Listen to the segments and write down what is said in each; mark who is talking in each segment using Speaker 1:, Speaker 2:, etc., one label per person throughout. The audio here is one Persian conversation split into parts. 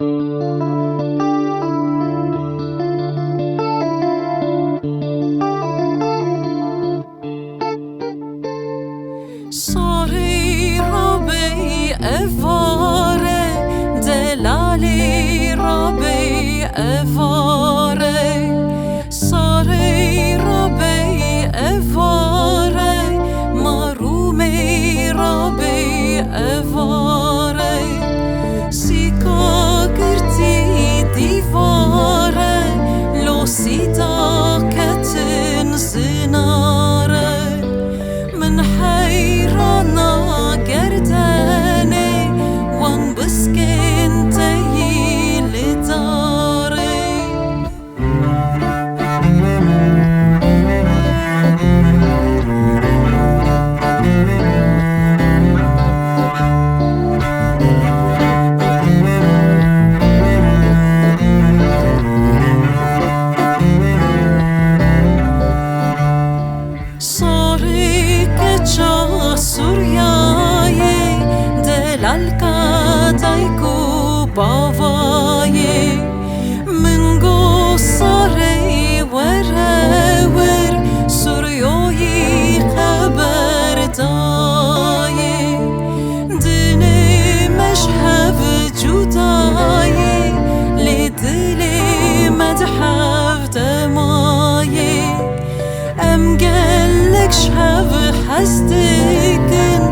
Speaker 1: صاری ربی اواره دلالی ربی اواره صاری ربی اواره مرومی ربی اواره سیکا گرتی دیواره لو سیتا کتن زناره من حيرانا قرداني وان بسكن تيي لداري سوریایی دلالکا دایکو باوایی من گو ساری ور سوریایی خبر دایی دنی مشهب جدایی لدلی مدحف دمایی ام قالك شهب حسدكن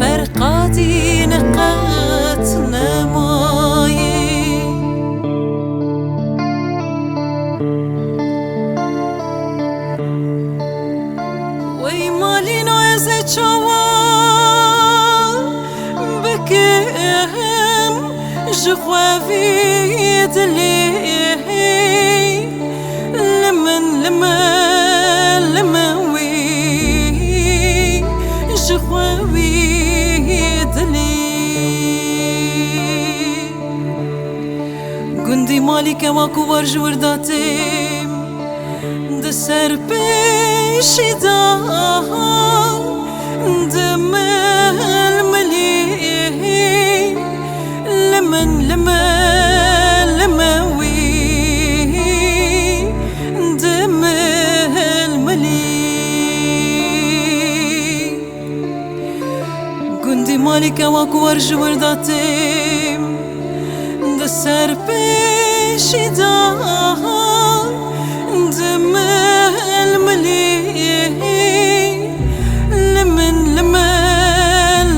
Speaker 1: فرقاتي نقات نماي وي مالي نوزة شوا بكهم جخوافي دلي لمن گندی مالی که واکو ورج ورداتیم دسر پیشی دا دمل ملی لمن وی دمل ملی گندی مالی که واکو ورج ورداتیم سر پیشی دا دمل ملی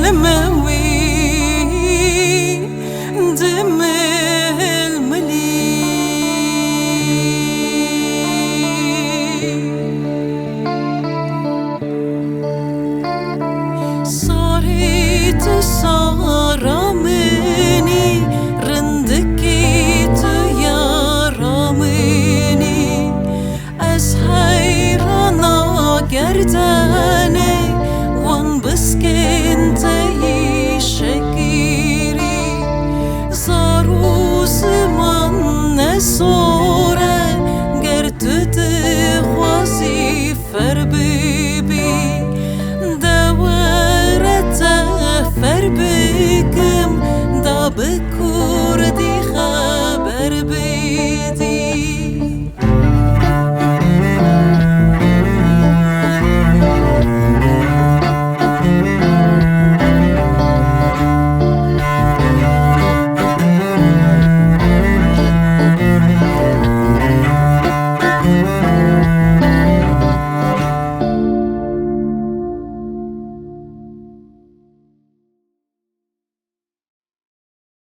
Speaker 1: لمن وی دمل ملی صاری تو سارا منی رندكي يا راميني از حيرانا قرداني وان بسكن تي شكيري زارو زمان نسو